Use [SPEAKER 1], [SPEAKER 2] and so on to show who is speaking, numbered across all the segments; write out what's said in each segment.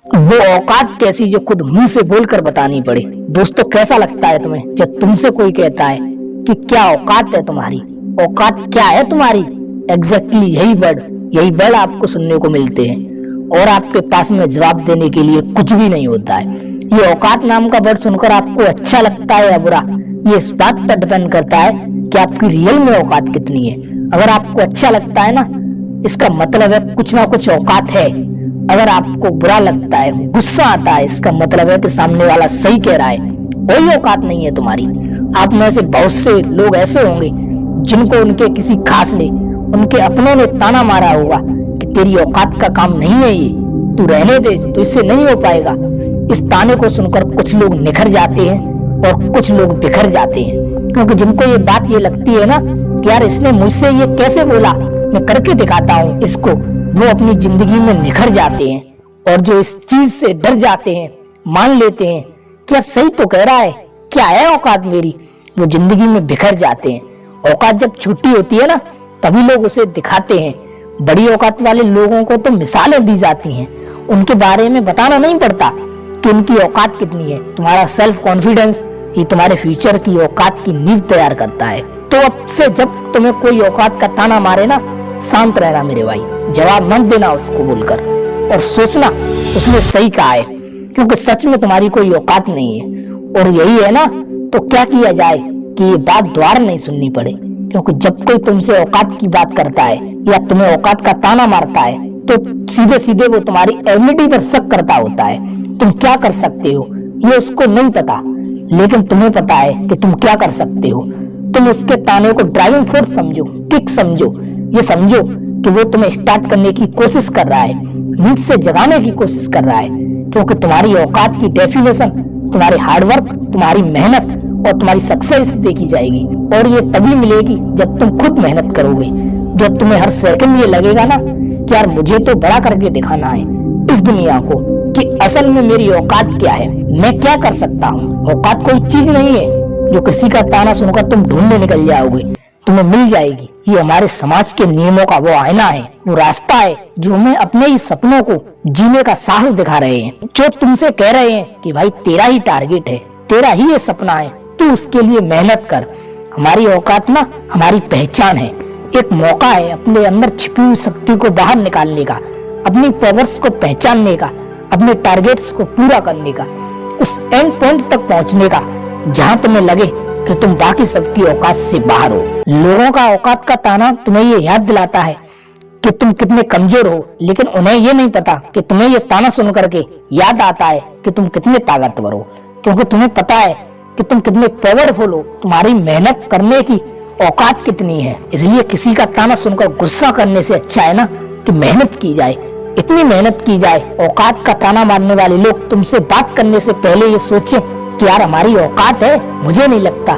[SPEAKER 1] वो औकात कैसी जो खुद मुंह से बोलकर बतानी पड़े। दोस्तों, कैसा लगता है तुम्हें जब तुमसे कोई कहता है कि क्या औकात है तुम्हारी, औकात क्या है तुम्हारी। एग्जैक्टली यही वर्ड आपको सुनने को मिलते हैं और आपके पास में जवाब देने के लिए कुछ भी नहीं होता है। ये औकात नाम का वर्ड सुनकर आपको अच्छा लगता है या बुरा, ये इस बात पर डिपेंड करता है कि आपकी रियल में औकात कितनी है। अगर आपको अच्छा लगता है ना, इसका मतलब है कुछ ना कुछ औकात है। अगर आपको बुरा लगता है, गुस्सा आता है, इसका मतलब है कि सामने वाला सही कह रहा है, कोई औकात नहीं है तुम्हारी। आप में से बहुत से लोग ऐसे होंगे जिनको उनके किसी खास ने, उनके अपनों ने ताना मारा होगा कि तेरी औकात का काम नहीं है ये, तू रहने दे, तो इससे नहीं हो पाएगा। इस ताने को सुनकर कुछ लोग निखर जाते हैं और कुछ लोग बिखर जाते हैं, क्योंकि जिनको ये बात ये लगती है ना कि यार इसने मुझसे ये कैसे बोला, मैं करके दिखाता हूँ इसको, वो अपनी जिंदगी में निखर जाते हैं। और जो इस चीज से डर जाते हैं, मान लेते हैं कि यार सही तो कह रहा है, क्या है औकात मेरी, वो जिंदगी में बिखर जाते हैं। औकात जब छोटी होती है ना, तभी लोग उसे दिखाते हैं। बड़ी औकात वाले लोगों को तो मिसालें दी जाती हैं, उनके बारे में बताना नहीं पड़ता कि उनकी औकात कितनी है। तुम्हारा सेल्फ कॉन्फिडेंस ही तुम्हारे फ्यूचर की औकात की नींव तैयार करता है। तो अब से जब तुम्हें कोई औकात का ताना मारे ना, शांत रहना मेरे भाई, जवाब मत देना उसको बोलकर, और सोचना उसने सही कहा है, क्योंकि सच में तुम्हारी कोई औकात नहीं है। और यही है ना, तो क्या किया जाए कि ये बात दोबारा नहीं सुननी पड़े। क्योंकि जब कोई तुमसे औकात की बात करता है या तुम्हें औकात का ताना मारता है, तो सीधे सीधे वो तुम्हारी एबिलिटी पर शक करता होता है। तुम क्या कर सकते हो ये उसको नहीं पता, लेकिन तुम्हें पता है कि तुम क्या कर सकते हो। तुम उसके ताने को ड्राइविंग फोर्स समझो, किक समझो। ये समझो कि वो तुम्हें स्टार्ट करने की कोशिश कर रहा है, नींद से जगाने की कोशिश कर रहा है। क्योंकि तुम्हारी औकात की डेफिनेशन तुम्हारी हार्डवर्क, तुम्हारी मेहनत और तुम्हारी सक्सेस देखी जाएगी। और ये तभी मिलेगी जब तुम खुद मेहनत करोगे। जब तुम्हें हर सेकंड ये लगेगा ना कि यार मुझे तो बड़ा करके दिखाना है इस दुनिया को कि असल में मेरी औकात क्या है, मैं क्या कर सकता हूँ। औकात कोई चीज नहीं है जो किसी का ताना सुनकर तुम ढूंढने निकल जाओगे, तुम्हें मिल जाएगी। ये हमारे समाज के नियमों का वो आईना है, वो रास्ता है जो हमें अपने ही सपनों को जीने का साहस दिखा रहे हैं। जो तुमसे कह रहे हैं कि भाई तेरा ही टारगेट है, तेरा ही ये सपना है, तू उसके लिए मेहनत कर। हमारी औकात ना हमारी पहचान है, एक मौका है अपने अंदर छिपी हुई शक्ति को बाहर निकालने का, अपनी पावर्स को पहचानने का, अपने टारगेट्स को पूरा करने का, उस एंड पॉइंट तक पहुंचने का जहां तुम्हें लगे कि तुम बाकी सबकी औकात से बाहर हो। लोगों का औकात का ताना तुम्हें ये याद दिलाता है कि तुम कितने कमजोर हो, लेकिन उन्हें ये नहीं पता कि तुम्हें ये ताना सुन करके याद आता है कि तुम कितने ताकतवर हो। क्योंकि तुम्हें पता है कि तुम कितने पावरफुल हो, तुम्हारी मेहनत करने की औकात कितनी है। इसलिए किसी का ताना सुनकर गुस्सा करने से अच्छा है ना कि मेहनत की जाए, इतनी मेहनत की जाए। औकात का ताना मारने वाले लोग तुमसे बात करने से पहले ये सोचें कि यार हमारी औकात है, मुझे नहीं लगता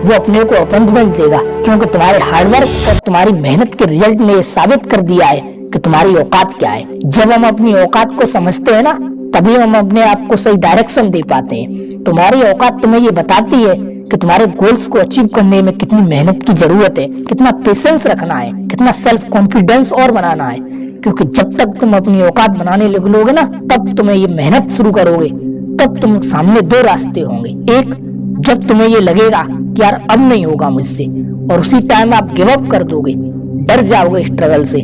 [SPEAKER 1] वो अपने को अपॉइंटमेंट देगा। क्योंकि तुम्हारे हार्डवर्क और तुम्हारी मेहनत के रिजल्ट ने ये साबित कर दिया है कि तुम्हारी औकात क्या है। जब हम अपनी औकात को समझते हैं ना, तभी हम अपने आप को सही डायरेक्शन दे पाते हैं। तुम्हारी औकात तुम्हें ये बताती है कि तुम्हारे गोल्स को अचीव करने में कितनी मेहनत की जरूरत है, कितना पेशेंस रखना है, कितना सेल्फ कॉन्फिडेंस और बनाना है। क्योंकि जब तक तुम अपनी औकात बनाने लगोगे ना, तब तुम्हें ये मेहनत शुरू करोगे, तब तुम सामने दो रास्ते होंगे। एक, जब तुम्हें ये लगेगा कि यार अब नहीं होगा मुझसे, और उसी टाइम आप गिव अप कर दोगे, डर जाओगे स्ट्रगल से।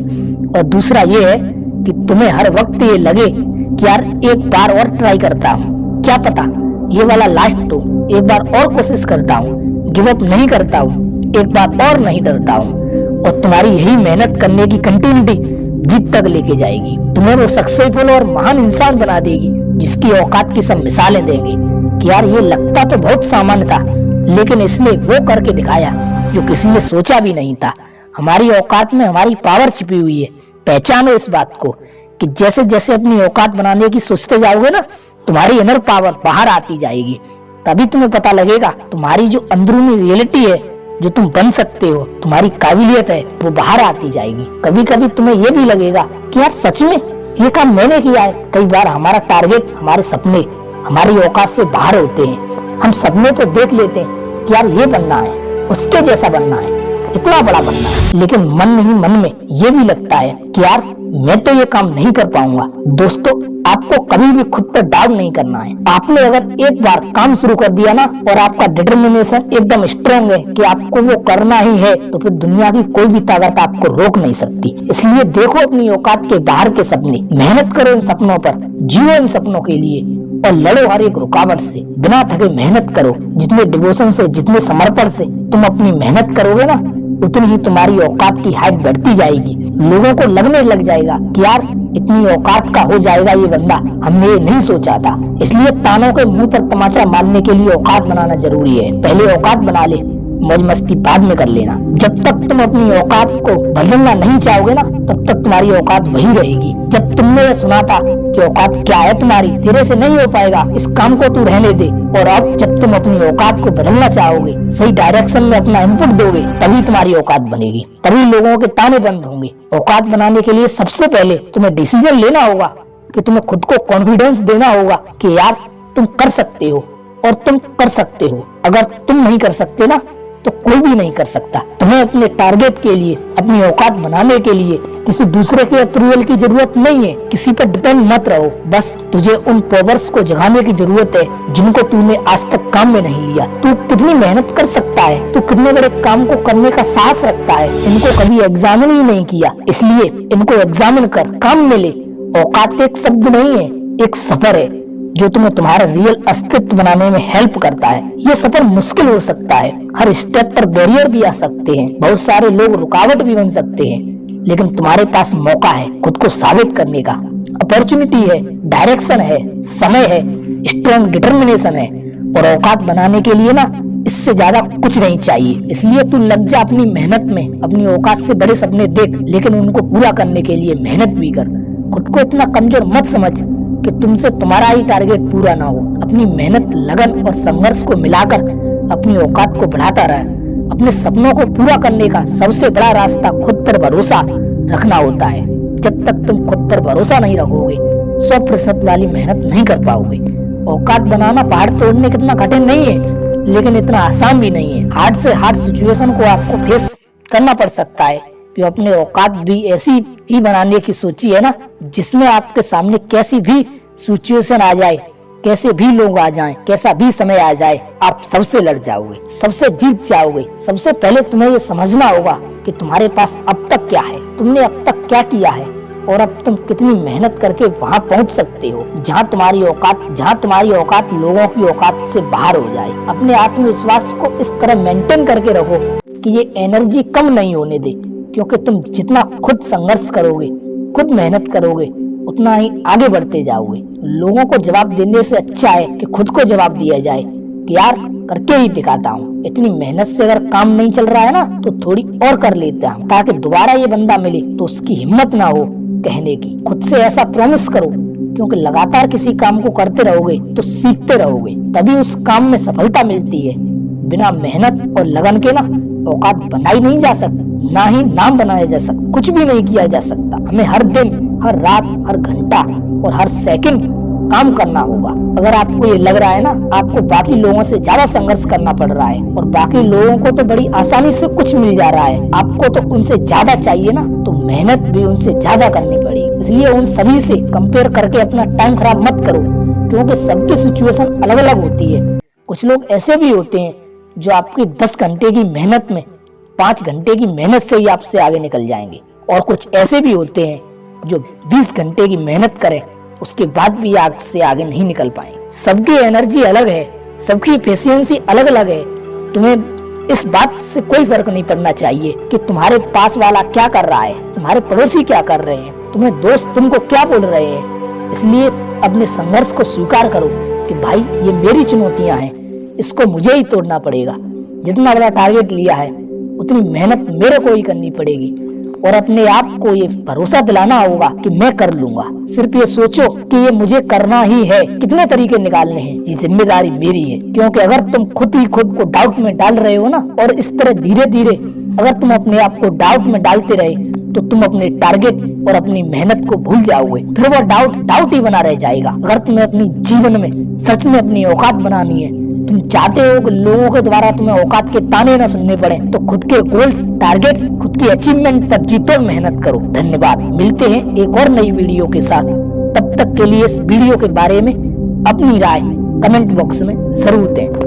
[SPEAKER 1] और दूसरा ये है कि तुम्हें हर वक्त ये लगे कि यार एक बार और ट्राई करता हूँ, क्या पता ये वाला लास्ट हो, एक बार और कोशिश करता हूँ, गिव अप नहीं करता हूँ, एक बार और नहीं डरता हूँ। और तुम्हारी यही मेहनत करने की कंटिन्यूटी जीत तक लेके जाएगी, तुम्हें वो सक्सेसफुल और महान इंसान बना देगी, जिसकी औकात की सब मिसालें देंगे कि यार ये लगता तो बहुत सामान्य था, लेकिन इसने वो करके दिखाया जो किसी ने सोचा भी नहीं था। हमारी औकात में हमारी पावर छिपी हुई है। पहचानो इस बात को कि जैसे जैसे अपनी औकात बनाने की सोचते जाओगे ना, तुम्हारी इनर पावर बाहर आती जाएगी। तभी तुम्हें पता लगेगा तुम्हारी जो अंदरूनी रियलिटी है, जो तुम बन सकते हो, तुम्हारी काबिलियत है, वो बाहर आती जाएगी। कभी कभी तुम्हें ये भी लगेगा कि यार सच में ये काम मैंने किया है। कई बार हमारा टारगेट, हमारे सपने हमारी औकात से बाहर होते हैं। हम सपने तो देख लेते हैं कि यार ये बनना है, उसके जैसा बनना है, इतना बड़ा बनना है, लेकिन मन ही मन में ये भी लगता है कि यार मैं तो ये काम नहीं कर पाऊंगा। दोस्तों, आपको कभी भी खुद पर डाउट नहीं करना है। आपने अगर एक बार काम शुरू कर दिया ना और आपका डिटर्मिनेशन एकदम स्ट्रांग है कि आपको वो करना ही है, तो फिर दुनिया की कोई भी ताकत आपको रोक नहीं सकती। इसलिए देखो अपनी औकात के बाहर के सपने, मेहनत करो इन सपनों पर, जियो इन सपनों के लिए और लड़ो हर एक रुकावट से। बिना थके मेहनत करो। जितने डिवोशन से, जितने समर्पण से तुम अपनी मेहनत करोगे ना, उतनी ही तुम्हारी औकात की हाइट बढ़ती जाएगी। लोगों को लगने लग जाएगा कि यार इतनी औकात का हो जाएगा ये बंदा, हमने ये नहीं सोचा था। इसलिए तानों के मुंह पर तमाचा मारने के लिए औकात बनाना जरूरी है। पहले औकात बना ले, मौज मस्ती बाद में कर लेना। जब तक तुम अपनी औकात को बदलना नहीं चाहोगे ना, तब तक तुम्हारी औकात वही रहेगी। जब तुमने ये सुना था कि औकात क्या है तुम्हारी, तेरे से नहीं हो पाएगा, इस काम को तू रहने दे, और अब जब तुम अपनी औकात को बदलना चाहोगे, सही डायरेक्शन में अपना इनपुट दोगे, तभी तुम्हारी औकात बनेगी, तभी लोगों के ताने बंद होंगे। औकात बनाने के लिए सबसे पहले तुम्हें डिसीजन लेना होगा कि तुम्हें खुद को कॉन्फिडेंस देना होगा कि यार तुम कर सकते हो और तुम कर सकते हो। अगर तुम नहीं कर सकते ना, तो कोई भी नहीं कर सकता। तुम्हें अपने टारगेट के लिए, अपनी औकात बनाने के लिए किसी दूसरे के अप्रूवल की जरूरत नहीं है। किसी पर डिपेंड मत रहो। बस तुझे उन पावर्स को जगाने की जरूरत है जिनको तूने आज तक काम में नहीं लिया। तू कितनी मेहनत कर सकता है, तू कितने बड़े काम को करने का साहस रखता है। इनको कभी एग्जामिन ही नहीं किया, इसलिए इनको एग्जामिन कर, काम में ले। औकात एक शब्द नहीं है, एक सफर है जो तुम्हें तुम्हारा रियल अस्तित्व बनाने में हेल्प करता है। ये सफर मुश्किल हो सकता है, हर स्टेप पर बैरियर भी आ सकते हैं, बहुत सारे लोग रुकावट भी बन सकते हैं, लेकिन तुम्हारे पास मौका है खुद को साबित करने का। अपॉर्चुनिटी है, डायरेक्शन है, समय है, स्ट्रॉन्ग डिटर्मिनेशन है, और औकात बनाने के लिए ना इससे ज्यादा कुछ नहीं चाहिए। इसलिए तू लग जा अपनी मेहनत में। अपनी औकात से बड़े सपने देख, लेकिन उनको पूरा करने के लिए मेहनत भी कर। खुद को इतना कमजोर मत समझ कि तुमसे तुम्हारा ही टारगेट पूरा ना हो। अपनी मेहनत, लगन और संघर्ष को मिलाकर अपनी औकात को बढ़ाता रहे। अपने सपनों को पूरा करने का सबसे बड़ा रास्ता खुद पर भरोसा रखना होता है। जब तक तुम खुद पर भरोसा नहीं रखोगे, 100% वाली मेहनत नहीं कर पाओगे। औकात बनाना पहाड़ तोड़ने कितना कठिन नहीं है, लेकिन इतना आसान भी नहीं है। हार्ड से हार्ड सिचुएशन को आपको फेस करना पड़ सकता है। कि अपने औकात भी ऐसी ही बनाने की सोची है ना, जिसमें आपके सामने कैसी भी सिचुएशन आ जाए, कैसे भी लोग आ जाएं, कैसा भी समय आ जाए, आप सबसे लड़ जाओगे, सबसे जीत जाओगे। सबसे पहले तुम्हें ये समझना होगा कि तुम्हारे पास अब तक क्या है, तुमने अब तक क्या किया है, और अब तुम कितनी मेहनत करके वहाँ पहुँच सकते हो जहाँ तुम्हारी औकात लोगों की औकात से बाहर हो जाए। अपने आत्मविश्वास को इस तरह मेंटेन करके रखो कि ये एनर्जी कम नहीं होने दे, क्योंकि तुम जितना खुद संघर्ष करोगे, खुद मेहनत करोगे, उतना ही आगे बढ़ते जाओगे। लोगों को जवाब देने से अच्छा है कि खुद को जवाब दिया जाए कि यार करके ही दिखाता हूँ। इतनी मेहनत से अगर काम नहीं चल रहा है ना, तो थोड़ी और कर लेता हूँ, ताकि दोबारा ये बंदा मिले तो उसकी हिम्मत ना हो कहने की। खुद से ऐसा प्रॉमिस करो, क्योंकि लगातार किसी काम को करते रहोगे तो सीखते रहोगे, तभी उस काम में सफलता मिलती है। बिना मेहनत और लगन के ना औकात बनाई नहीं जा सकती, ना ही नाम बनाया जा सकता, कुछ भी नहीं किया जा सकता। हमें हर दिन, हर रात, हर घंटा और हर सेकंड काम करना होगा। अगर आपको ये लग रहा है ना आपको बाकी लोगों से ज्यादा संघर्ष करना पड़ रहा है और बाकी लोगों को तो बड़ी आसानी से कुछ मिल जा रहा है, आपको तो उनसे ज्यादा चाहिए ना, तो मेहनत भी उनसे ज्यादा करनी पड़ेगी। इसलिए उन सभी से कंपेयर करके अपना टाइम खराब मत करो, क्योंकि सबकी सिचुएशन अलग अलग होती है। कुछ लोग ऐसे भी होते हैं जो आपकी 10 घंटे की मेहनत में 5 घंटे की मेहनत से ही आपसे आगे निकल जाएंगे, और कुछ ऐसे भी होते हैं जो 20 घंटे की मेहनत करें उसके बाद भी आपसे आगे नहीं निकल पाए। सबकी एनर्जी अलग है, सबकी एफिशिएंसी अलग अलग है। तुम्हें इस बात से कोई फर्क नहीं पड़ना चाहिए कि तुम्हारे पास वाला क्या कर रहा है, तुम्हारे पड़ोसी क्या कर रहे हैं, तुम्हें दोस्त तुमको क्या बोल रहे हैं। इसलिए अपने संघर्ष को स्वीकार करो कि भाई ये मेरी चुनौतियां हैं, इसको मुझे ही तोड़ना पड़ेगा। जितना बड़ा टारगेट लिया है उतनी मेहनत मेरे को ही करनी पड़ेगी, और अपने आप को ये भरोसा दिलाना होगा कि मैं कर लूंगा। सिर्फ ये सोचो कि ये मुझे करना ही है। कितने तरीके निकालने हैं, ये जिम्मेदारी मेरी है। क्योंकि अगर तुम खुद ही खुद को डाउट में डाल रहे हो ना, और इस तरह धीरे धीरे अगर तुम अपने आप को डाउट में डालते रहे, तो तुम अपने टारगेट और अपनी मेहनत को भूल जाओगे। फिर वो डाउट ही बना रह जाएगा। अगर तुम्हें अपनी जीवन में सच में अपनी औकात बनानी है, तुम चाहते हो कि लोगों के द्वारा तुम्हें औकात के ताने न सुनने पड़े, तो खुद के गोल्स, टारगेट्स, खुद की अचीवमेंट पर जीतो, मेहनत करो। धन्यवाद। मिलते हैं एक और नई वीडियो के साथ। तब तक के लिए इस वीडियो के बारे में अपनी राय कमेंट बॉक्स में जरूर दें।